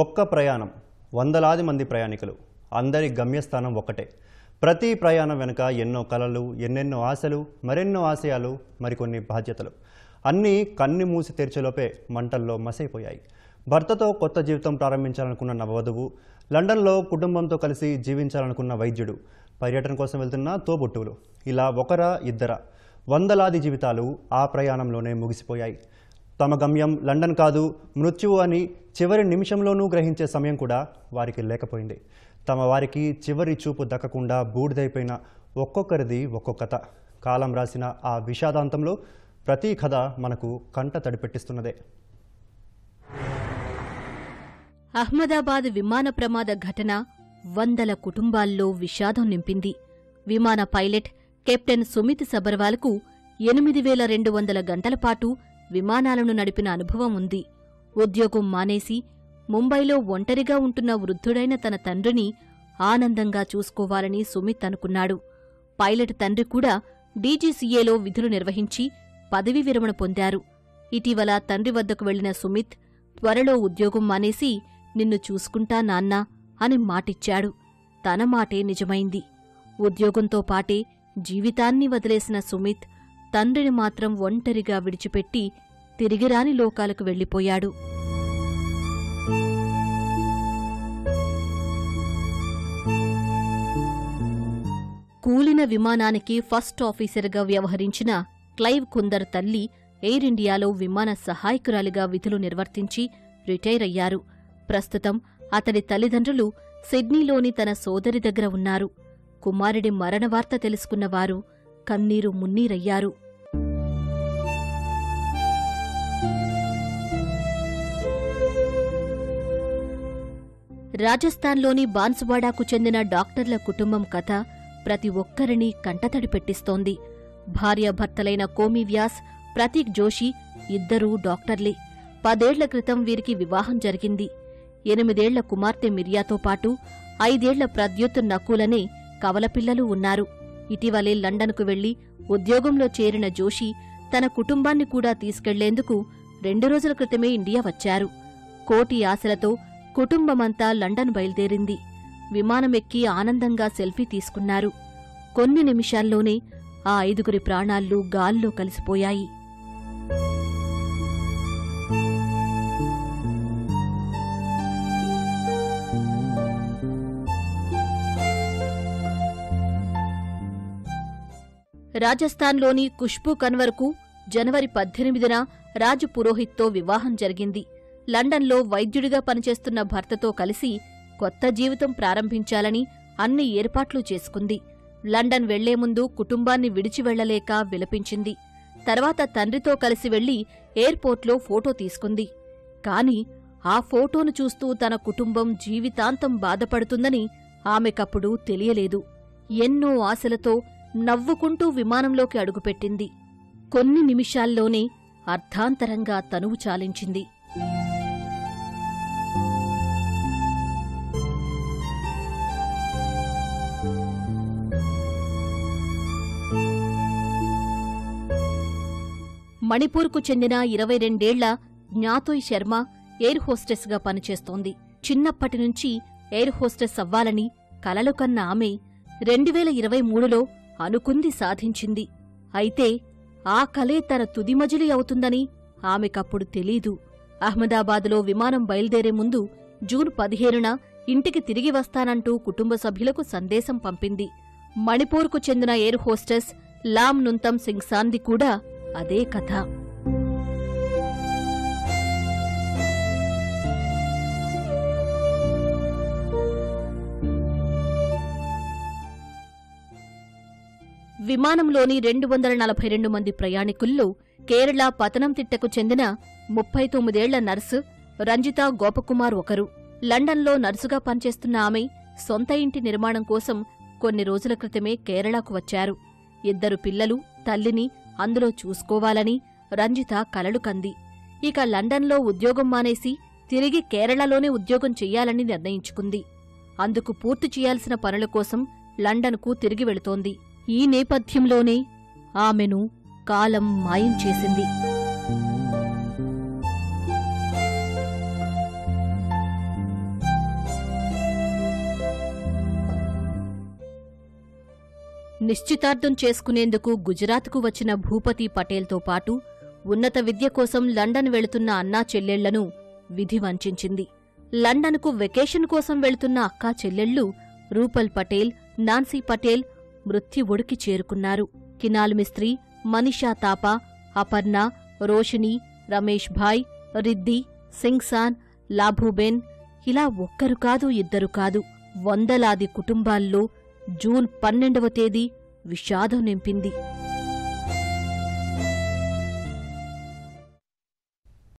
ఒక్క ప్రయాణం, వందలాది మంది ప్రయాణికులు, అందరి గమ్యస్థానం ఒక్కటే. ప్రతి ప్రయాణం వెనుక ఎన్నో కలలు, ఎన్నెన్నో ఆశలు, మరెన్నో ఆశయాలు, మరికొన్ని బాధ్యతలు అన్నీ కన్ను మూసి తెరిచేలోపే మంటల్లో మసైపోయాయి. భర్తతో కొత్త జీవితం ప్రారంభించాలనుకున్న నవవధువు, లండన్లో కుటుంబంతో కలిసి జీవించాలనుకున్న వైద్యుడు, పర్యటన కోసం వెళ్తున్న తోబుట్టువులు, ఇలా ఒకరా ఇద్దరా వందలాది జీవితాలు ఆ ప్రయాణంలోనే ముగిసిపోయాయి. తమ గమ్యం లండన్ కాదు, మృత్యువు అని చివరి నిమిషంలోనూ గ్రహించే సమయం కూడా వారికి లేకపోయింది. తమ వారికి చివరి చూపు దక్కకుండా బూడిదైపోయిన ఒక్కొక్కరిది ఒక్కొక్క కథ. కాలం రాసిన ఆ విషాదాంతంలో ప్రతి కథ మనకు కంట తడిపెట్టిస్తున్నదే. అహ్మదాబాద్ విమాన ప్రమాద ఘటన వందల కుటుంబాల్లో విషాదం నింపింది. విమాన పైలట్ కెప్టెన్ సుమిత్ సబర్వాల్కు 8200 గంటల పాటు విమానాలను నడిపిన అనుభవం ఉంది. ఉద్యోగం మానేసి ముంబైలో ఒంటరిగా ఉంటున్న వృద్ధుడైన తన తండ్రిని ఆనందంగా చూసుకోవాలని సుమిత్ అనుకున్నాడు. పైలట్ తండ్రి కూడా డీజీసీఏలో విధులు నిర్వహించి పదవీ విరమణ పొందారు. ఇటీవల తండ్రి వద్దకు వెళ్లిన సుమిత్ త్వరలో ఉద్యోగం మానేసి నిన్ను చూసుకుంటా నాన్నా అని మాటిచ్చాడు. తన మాటే నిజమైంది. ఉద్యోగంతో పాటే జీవితాన్ని వదిలేసిన సుమిత్ తండ్రిని మాత్రం ఒంటరిగా విడిచిపెట్టి తిరిగిరాని లోకాలకు వెళ్లిపోయాడు. కూలిన విమానానికి ఫస్ట్ ఆఫీసర్గా వ్యవహరించిన క్లైవ్ కుందర్ తల్లి ఎయిర్ ఇండియాలో విమాన సహాయకురాలిగా విధులు నిర్వర్తించి రిటైర్ అయ్యారు. ప్రస్తుతం అతడి తల్లిదండ్రులు సిడ్నీలోని తన సోదరి దగ్గర ఉన్నారు. కుమారుడి మరణవార్త తెలుసుకున్నవారు కన్నీరు మున్నీరయ్యారు. రాజస్థాన్లోని బాన్సువాడాకు చెందిన డాక్టర్ల కుటుంబం కథ ప్రతి ఒక్కరినీ కంటతడి పెట్టిస్తోంది. భార్యాభర్తలైన కోమి వ్యాస్, ప్రతీక్ జోషి ఇద్దరూ డాక్టర్లే. 10 ఏళ్ల క్రితం వీరికి వివాహం జరిగింది. 8 ఏళ్ల కుమార్తె మిర్యాతో పాటు 5 ఏళ్ల ప్రద్యుత్ నకూలనే కవలపిల్లలు ఉన్నారు. ఇటీవలే లండన్కు వెళ్లి ఉద్యోగంలో చేరిన జోషి తన కుటుంబాన్ని కూడా తీసుకెళ్లేందుకు 2 రోజుల క్రితమే ఇండియా వచ్చారు. కోటి ఆశలతో కుటుంబమంతా లండన్ బయలుదేరింది. విమానమెక్కి ఆనందంగా సెల్ఫీ తీసుకున్నారు. కొన్ని నిమిషాల్లోనే ఆ 5గురి ప్రాణాలు గాల్లో కలిసిపోయాయి. రాజస్థాన్లోని ఖుష్బూ కన్వర్కు జనవరి 18న రాజ్ పురోహిత్తో వివాహం జరిగింది. లండన్లో వైద్యుడిగా పనిచేస్తున్న భర్తతో కలిసి కొత్త జీవితం ప్రారంభించాలని అన్ని ఏర్పాట్లు చేసుకుంది. లండన్ వెళ్లే ముందు కుటుంబాన్ని విడిచి వెళ్లలేక విలపించింది. తర్వాత తండ్రితో కలిసి వెళ్లి ఎయిర్పోర్ట్లో ఫోటో తీసుకుంది. కాని ఆ ఫోటోను చూస్తూ తన కుటుంబం జీవితాంతం బాధపడుతుందని ఆమెకప్పుడు తెలియలేదు. ఎన్నో ఆశలతో నవ్వుకుంటూ విమానంలోకి అడుగుపెట్టింది. కొన్ని నిమిషాల్లోనే అర్ధాంతరంగా తనువు చాలించింది. మణిపూర్కు చెందిన 22 ఏళ్ల జ్ఞాతోయ్ శర్మ ఎయిర్ హోస్టెస్గా పనిచేస్తోంది. చిన్నప్పటినుంచి ఎయిర్ హోస్టెస్ అవ్వాలని కలలు కన్న ఆమె 2023లో అనుకుంది సాధించింది. అయితే ఆ కలే తన తుదిమజిలి అవుతుందని ఆమెకప్పుడు తెలీదు. అహ్మదాబాదులో విమానం బయలుదేరే ముందు జూన్ 15న ఇంటికి తిరిగి వస్తానంటూ కుటుంబ సభ్యులకు సందేశం పంపింది. మణిపూర్కు చెందిన ఎయిర్ హోస్టెస్ లామ్ నుంతమ్ సింగ్ సాంది కూడా అదే కథ. విమానంలోని 242 మంది ప్రయాణికుల్లో కేరళ పతనంతిట్టకు చెందిన 39 ఏళ్ల నర్సు రంజితా గోపకుమార్ ఒకరు. లండన్లో నర్సుగా పనిచేస్తున్న ఆమె సొంత ఇంటి నిర్మాణం కోసం కొన్ని రోజుల క్రితమే కేరళకు వచ్చారు. 2 పిల్లలు, తల్లిని అందులో చూసుకోవాలని రంజిత కలలు కంది. ఇక లండన్లో ఉద్యోగం మానేసి తిరిగి కేరళలోనే ఉద్యోగం చెయ్యాలని నిర్ణయించుకుంది. అందుకు పూర్తి చేయాల్సిన పనుల కోసం లండన్కు తిరిగి వెళుతోంది. ఈ నేపథ్యంలోనే ఆమెను కాలం మాయం చేసింది. నిశ్చితార్థం చేసుకునేందుకు గుజరాత్కు వచ్చిన భూపతి పటేల్తో పాటు ఉన్నత విద్య కోసం లండన్ వెళుతున్న అన్నా చెల్లెళ్లను విధి వంచింది. లండన్కు వెకేషన్ కోసం వెళుతున్న అక్కా చెల్లెళ్ళు రూపల్ పటేల్, నాన్సీ పటేల్ మృత్యువుడికి చేరుకున్నారు. కినాల్ మిస్త్రీ, మనీషా తాపా, అపర్ణ, రోషిని, రమేష్ భాయ్, రిద్ది, సింగ్సాన్, లాభూబెన్ ఇలా ఒక్కరు కాదు, ఇద్దరు కాదు, వందలాది కుటుంబాల్లో జూన్ 12వ తేదీ విషాదం నింపింది.